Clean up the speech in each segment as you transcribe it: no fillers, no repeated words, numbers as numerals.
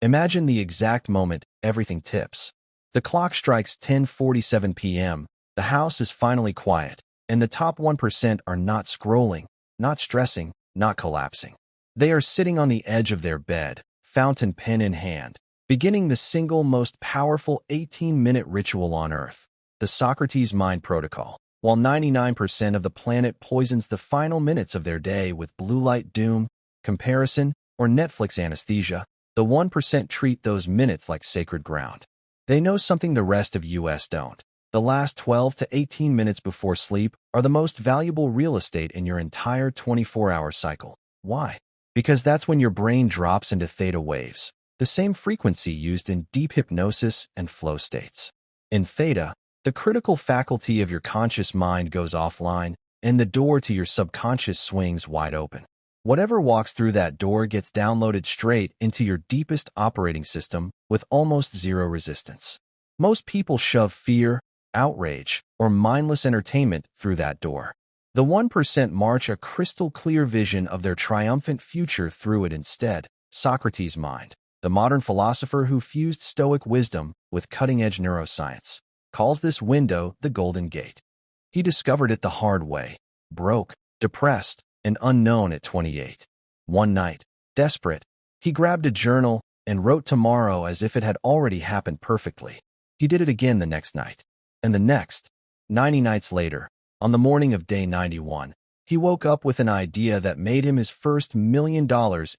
Imagine the exact moment everything tips. The clock strikes 10:47 p.m., the house is finally quiet, and the top 1% are not scrolling, not stressing, not collapsing. They are sitting on the edge of their bed, fountain pen in hand, beginning the single most powerful 18-minute ritual on Earth, the Socrates Mind Protocol. While 99% of the planet poisons the final minutes of their day with blue light doom, comparison, or Netflix anesthesia, the 1% treat those minutes like sacred ground. They know something the rest of us don't. The last 12 to 18 minutes before sleep are the most valuable real estate in your entire 24-hour cycle. Why? Because that's when your brain drops into theta waves, the same frequency used in deep hypnosis and flow states. In theta, the critical faculty of your conscious mind goes offline, and the door to your subconscious swings wide open. Whatever walks through that door gets downloaded straight into your deepest operating system with almost zero resistance. Most people shove fear, outrage, or mindless entertainment through that door. The 1% march a crystal-clear vision of their triumphant future through it instead. Socrates' mind, the modern philosopher who fused Stoic wisdom with cutting-edge neuroscience, calls this window the Golden Gate. He discovered it the hard way, broke, depressed, and unknown at 28. One night, desperate, he grabbed a journal and wrote tomorrow as if it had already happened perfectly. He did it again the next night, and the next. 90 nights later, on the morning of day 91, he woke up with an idea that made him his first $1 million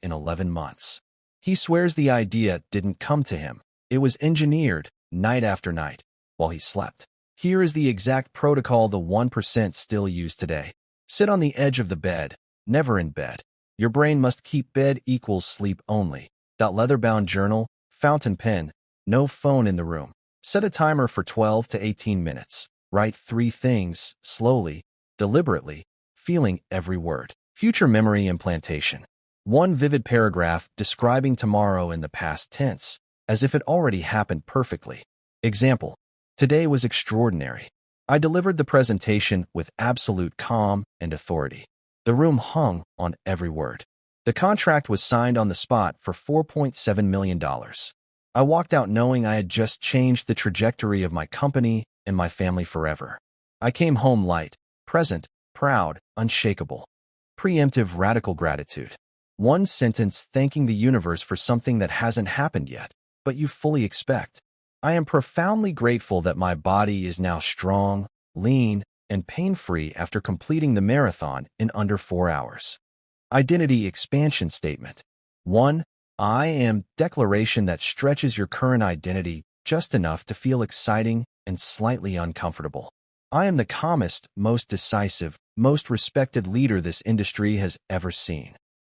in 11 months. He swears the idea didn't come to him. It was engineered, night after night, while he slept. Here is the exact protocol the 1% still use today. Sit on the edge of the bed, never in bed. Your brain must keep bed equals sleep only. Leather-bound journal, fountain pen, no phone in the room. Set a timer for 12 to 18 minutes. Write 3 things, slowly, deliberately, feeling every word. Future memory implantation. 1 vivid paragraph describing tomorrow in the past tense, as if it already happened perfectly. Example: today was extraordinary. I delivered the presentation with absolute calm and authority. The room hung on every word. The contract was signed on the spot for $4.7 million. I walked out knowing I had just changed the trajectory of my company and my family forever. I came home light, present, proud, unshakable. Preemptive radical gratitude. 1 sentence thanking the universe for something that hasn't happened yet, but you fully expect. I am profoundly grateful that my body is now strong, lean, and pain-free after completing the marathon in under 4 hours. Identity expansion statement. 1. I am declaration that stretches your current identity just enough to feel exciting and slightly uncomfortable. I am the calmest, most decisive, most respected leader this industry has ever seen.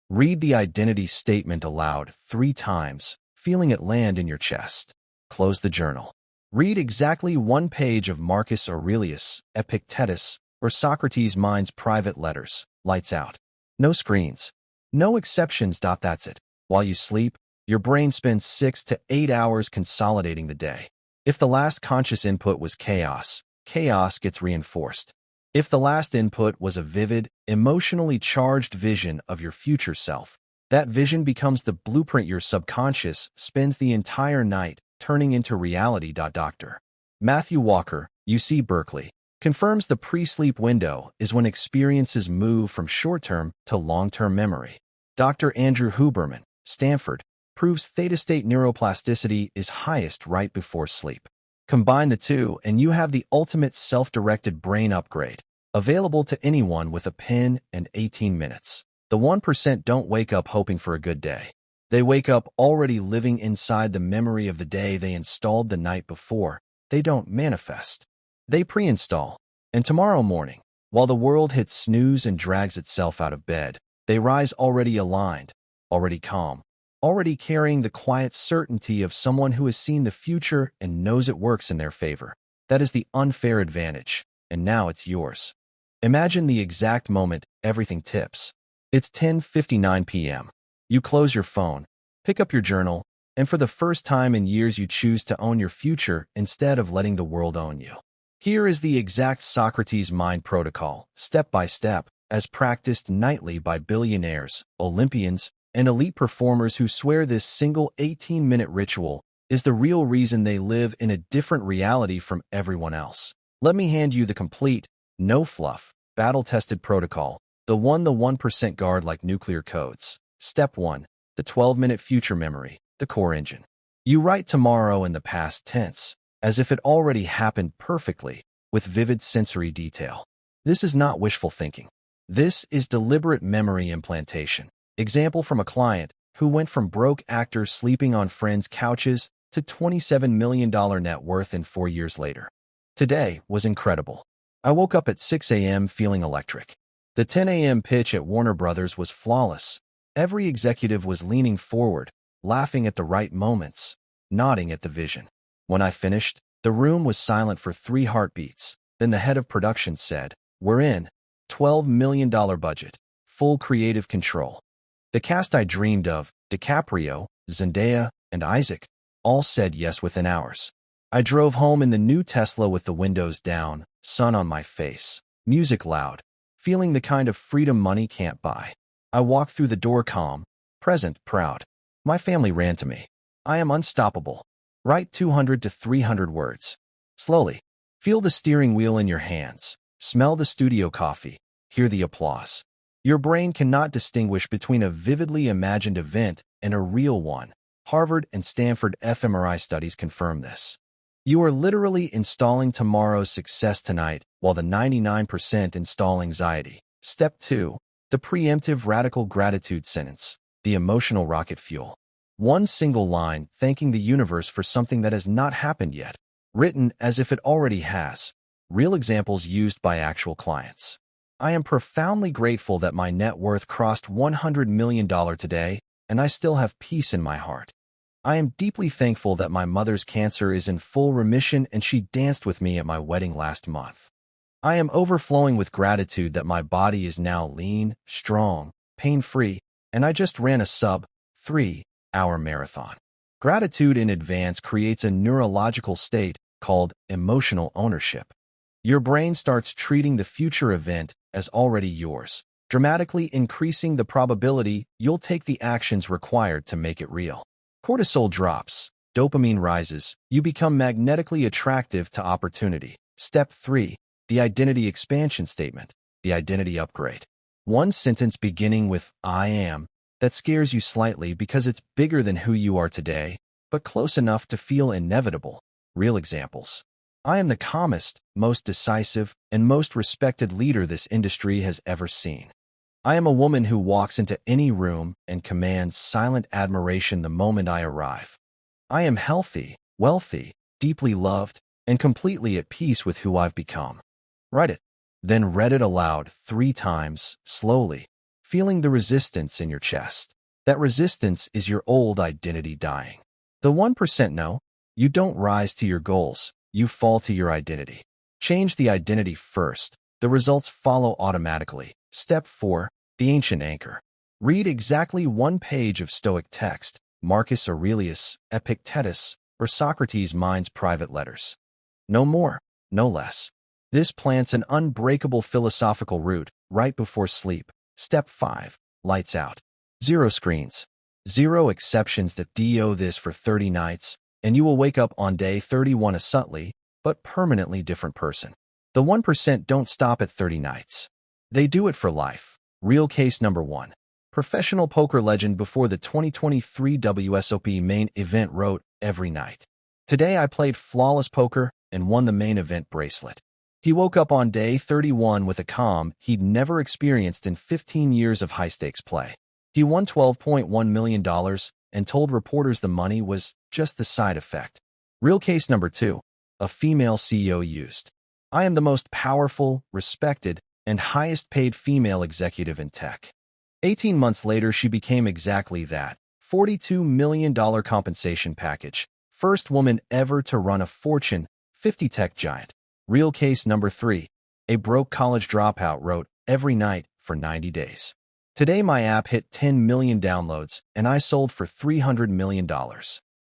Read the identity statement aloud 3 times, feeling it land in your chest. Close the journal. Read exactly 1 page of Marcus Aurelius, Epictetus, or Socrates' mind's private letters. Lights out. No screens. No exceptions. That's it. While you sleep, your brain spends 6 to 8 hours consolidating the day. If the last conscious input was chaos, chaos gets reinforced. If the last input was a vivid, emotionally charged vision of your future self, that vision becomes the blueprint your subconscious spends the entire night turning into reality. Dr. Matthew Walker, UC Berkeley, confirms the pre-sleep window is when experiences move from short-term to long-term memory. Dr. Andrew Huberman, Stanford, proves theta-state neuroplasticity is highest right before sleep. Combine the two and you have the ultimate self-directed brain upgrade, available to anyone with a pen and 18 minutes. The 1% don't wake up hoping for a good day. They wake up already living inside the memory of the day they installed the night before. They don't manifest. They pre-install. And tomorrow morning, while the world hits snooze and drags itself out of bed, they rise already aligned, already calm, already carrying the quiet certainty of someone who has seen the future and knows it works in their favor. That is the unfair advantage, and now it's yours. Imagine the exact moment everything tips. It's 10:59 p.m. You close your phone, pick up your journal, and for the first time in years you choose to own your future instead of letting the world own you. Here is the exact Socrates mind protocol, step by step, as practiced nightly by billionaires, Olympians, and elite performers who swear this single 18-minute ritual is the real reason they live in a different reality from everyone else. Let me hand you the complete, no-fluff, battle-tested protocol, the 1% guard like nuclear codes. Step 1. The 12-minute future memory, the core engine. You write tomorrow in the past tense, as if it already happened perfectly, with vivid sensory detail. This is not wishful thinking. This is deliberate memory implantation. Example from a client who went from broke actor sleeping on friends' couches to $27 million net worth in 4 years later. Today was incredible. I woke up at 6 a.m. feeling electric. The 10 a.m. pitch at Warner Brothers was flawless. Every executive was leaning forward, laughing at the right moments, nodding at the vision. When I finished, the room was silent for 3 heartbeats. Then the head of production said, "We're in. $12 million budget. Full creative control." The cast I dreamed of, DiCaprio, Zendaya, and Isaac, all said yes within hours. I drove home in the new Tesla with the windows down, sun on my face, music loud, feeling the kind of freedom money can't buy. I walked through the door calm, present, proud. My family ran to me. I am unstoppable. Write 200 to 300 words. Slowly. Feel the steering wheel in your hands. Smell the studio coffee. Hear the applause. Your brain cannot distinguish between a vividly imagined event and a real one. Harvard and Stanford fMRI studies confirm this. You are literally installing tomorrow's success tonight, while the 99% install anxiety. Step 2. The preemptive radical gratitude sentence, the emotional rocket fuel. One single line thanking the universe for something that has not happened yet, written as if it already has. Real examples used by actual clients. I am profoundly grateful that my net worth crossed $100 million today, and I still have peace in my heart. I am deeply thankful that my mother's cancer is in full remission and she danced with me at my wedding last month. I am overflowing with gratitude that my body is now lean, strong, pain-free, and I just ran a sub-3-hour marathon. Gratitude in advance creates a neurological state called emotional ownership. Your brain starts treating the future event as already yours, dramatically increasing the probability you'll take the actions required to make it real. Cortisol drops, dopamine rises, you become magnetically attractive to opportunity. Step 3. The identity expansion statement, the identity upgrade. One sentence beginning with "I am" that scares you slightly because it's bigger than who you are today, but close enough to feel inevitable. Real examples. I am the calmest, most decisive, and most respected leader this industry has ever seen. I am a woman who walks into any room and commands silent admiration the moment I arrive. I am healthy, wealthy, deeply loved, and completely at peace with who I've become. Write it. Then read it aloud 3 times, slowly, feeling the resistance in your chest. That resistance is your old identity dying. The 1% know, you don't rise to your goals, you fall to your identity. Change the identity first. The results follow automatically. Step 4. The ancient anchor. Read exactly 1 page of Stoic text, Marcus Aurelius, Epictetus, or Socrates' mind's private letters. No more, no less. This plants an unbreakable philosophical root right before sleep. Step 5. Lights out. 0 screens. 0 exceptions that do this for 30 nights, and you will wake up on day 31 a subtly, but permanently different person. The 1% don't stop at 30 nights. They do it for life. Real case number 1. Professional poker legend before the 2023 WSOP main event wrote, "Every night. Today I played flawless poker and won the main event bracelet." He woke up on day 31 with a calm he'd never experienced in 15 years of high-stakes play. He won $12.1 million and told reporters the money was just the side effect. Real case number 2. A female CEO used. I am the most powerful, respected, and highest-paid female executive in tech. 18 months later, she became exactly that. $42 million compensation package. First woman ever to run a Fortune 50 tech giant. Real case number 3. A broke college dropout wrote, "Every night for 90 days. Today my app hit 10 million downloads, and I sold for $300 million.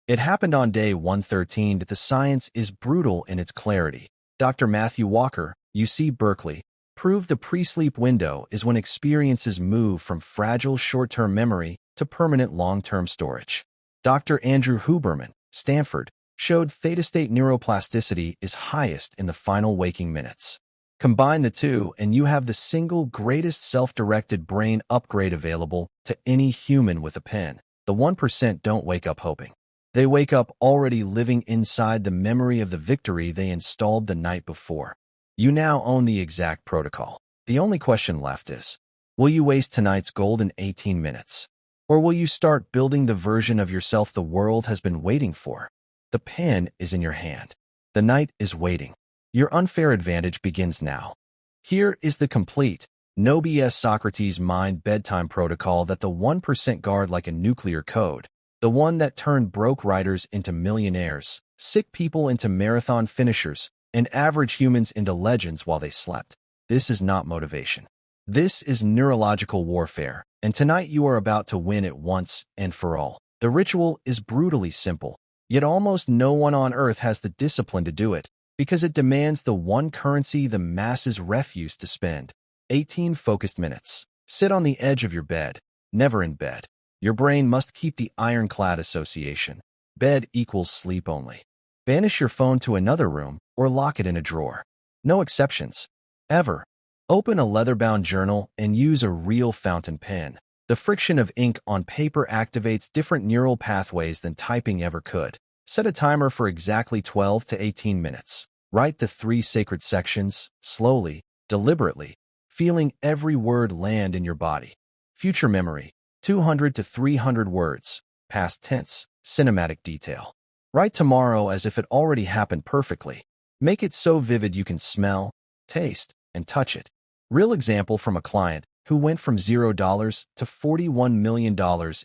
It happened on day 113 that the science is brutal in its clarity. Dr. Matthew Walker, UC Berkeley, proved the pre-sleep window is when experiences move from fragile short-term memory to permanent long-term storage. Dr. Andrew Huberman, Stanford, showed theta-state neuroplasticity is highest in the final waking minutes. Combine the two, and you have the single greatest self-directed brain upgrade available to any human with a pen. The 1% don't wake up hoping. They wake up already living inside the memory of the victory they installed the night before. You now own the exact protocol. The only question left is, will you waste tonight's golden 18 minutes? Or will you start building the version of yourself the world has been waiting for? The pen is in your hand. The night is waiting. Your unfair advantage begins now. Here is the complete, no BS Socrates mind bedtime protocol that the 1% guard like a nuclear code. The one that turned broke writers into millionaires, sick people into marathon finishers, and average humans into legends while they slept. This is not motivation. This is neurological warfare, and tonight you are about to win it once and for all. The ritual is brutally simple, yet almost no one on earth has the discipline to do it, because it demands the one currency the masses refuse to spend. 18 focused minutes. Sit on the edge of your bed, never in bed. Your brain must keep the ironclad association. Bed equals sleep only. Banish your phone to another room or lock it in a drawer. No exceptions. Ever. Open a leather-bound journal and use a real fountain pen. The friction of ink on paper activates different neural pathways than typing ever could. Set a timer for exactly 12 to 18 minutes. Write the 3 sacred sections, slowly, deliberately, feeling every word land in your body. Future memory. 200 to 300 words, past tense, cinematic detail. Write tomorrow as if it already happened perfectly. Make it so vivid you can smell, taste, and touch it. Real example from a client who went from $0 to $41 million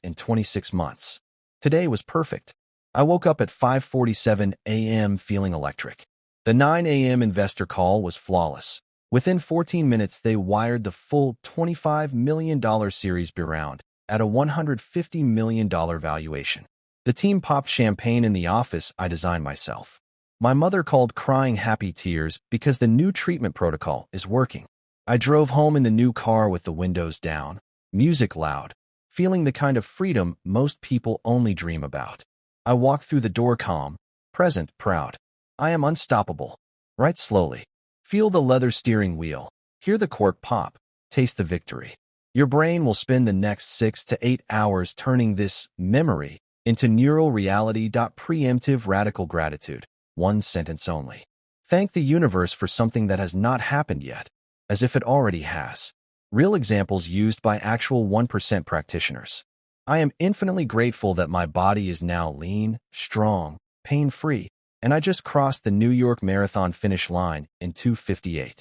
in 26 months. Today was perfect. I woke up at 5:47 a.m. feeling electric. The 9 a.m. investor call was flawless. Within 14 minutes, they wired the full $25 million Series B round at a $150 million valuation. The team popped champagne in the office I designed myself. My mother called crying happy tears because the new treatment protocol is working. I drove home in the new car with the windows down, music loud, feeling the kind of freedom most people only dream about. I walked through the door calm, present, proud. I am unstoppable. Write slowly. Feel the leather steering wheel. Hear the cork pop. Taste the victory. Your brain will spend the next 6 to 8 hours turning this memory into neural reality. Preemptive radical gratitude. 1 sentence only. Thank the universe for something that has not happened yet, as if it already has. Real examples used by actual 1% practitioners. I am infinitely grateful that my body is now lean, strong, pain-free, and I just crossed the New York Marathon finish line in 2:58.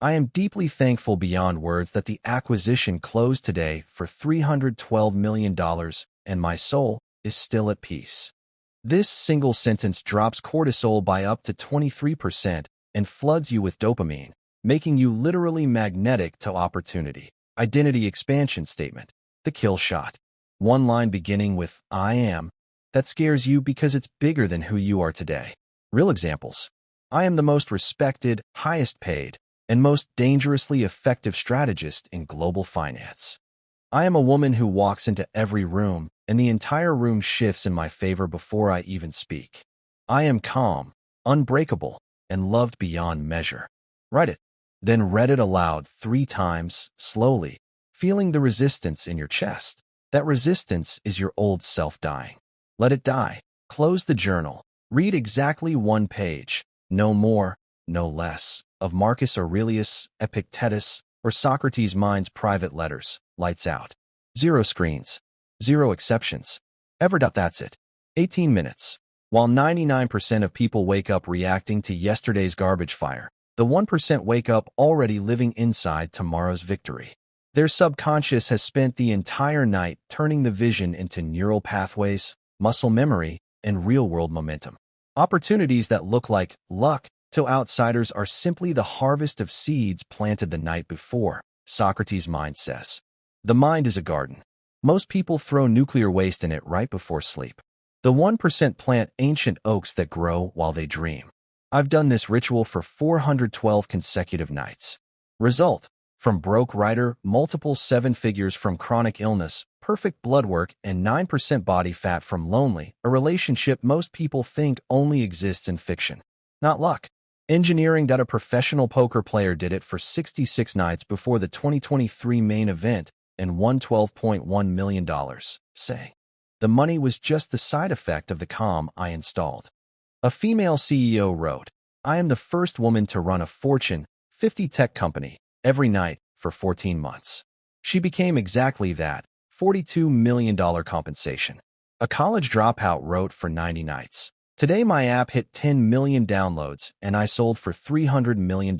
I am deeply thankful beyond words that the acquisition closed today for $312 million, and my soul is still at peace. This single sentence drops cortisol by up to 23% and floods you with dopamine, making you literally magnetic to opportunity. Identity expansion statement. The kill shot. One line beginning with I am, that scares you because it's bigger than who you are today. Real examples. I am the most respected, highest paid, and most dangerously effective strategist in global finance. I am a woman who walks into every room, and the entire room shifts in my favor before I even speak. I am calm, unbreakable, and loved beyond measure. Write it. Then read it aloud 3 times, slowly, feeling the resistance in your chest. That resistance is your old self dying. Let it die. Close the journal. Read exactly 1 page, no more, no less, of Marcus Aurelius, Epictetus, or Socrates' mind's private letters. Lights out. 0 screens. 0 exceptions. Ever. That's it. 18 minutes. While 99% of people wake up reacting to yesterday's garbage fire, the 1% wake up already living inside tomorrow's victory. Their subconscious has spent the entire night turning the vision into neural pathways, muscle memory, and real-world momentum. Opportunities that look like luck to outsiders are simply the harvest of seeds planted the night before, Socrates' mind says. The mind is a garden. Most people throw nuclear waste in it right before sleep. The 1% plant ancient oaks that grow while they dream. I've done this ritual for 412 consecutive nights. Result: from broke writer, multiple 7 figures; from chronic illness, perfect blood work, and 9% body fat from lonely, a relationship most people think only exists in fiction. Not luck. Engineering that a professional poker player did it for 66 nights before the 2023 main event and won $12.1 million, say. The money was just the side effect of the calm I installed. A female CEO wrote, "I am the first woman to run a Fortune 50 tech company every night for 14 months. She became exactly that, $42 million compensation." A college dropout wrote for 90 nights. "Today my app hit 10 million downloads and I sold for $300 million.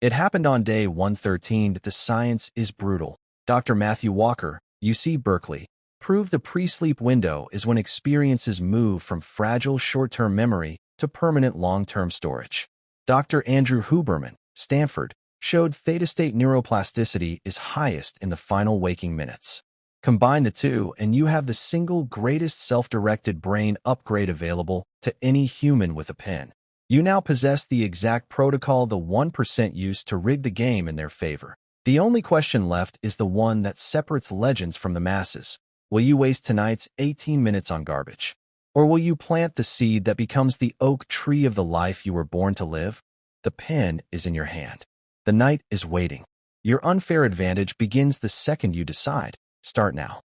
It happened on day 113. The science is brutal." Dr. Matthew Walker, UC Berkeley, proved the pre-sleep window is when experiences move from fragile short-term memory to permanent long-term storage. Dr. Andrew Huberman, Stanford, showed theta-state neuroplasticity is highest in the final waking minutes. Combine the two, and you have the single greatest self-directed brain upgrade available to any human with a pen. You now possess the exact protocol the 1% used to rig the game in their favor. The only question left is the one that separates legends from the masses. Will you waste tonight's 18 minutes on garbage? Or will you plant the seed that becomes the oak tree of the life you were born to live? The pen is in your hand. The night is waiting. Your unfair advantage begins the second you decide. Start now.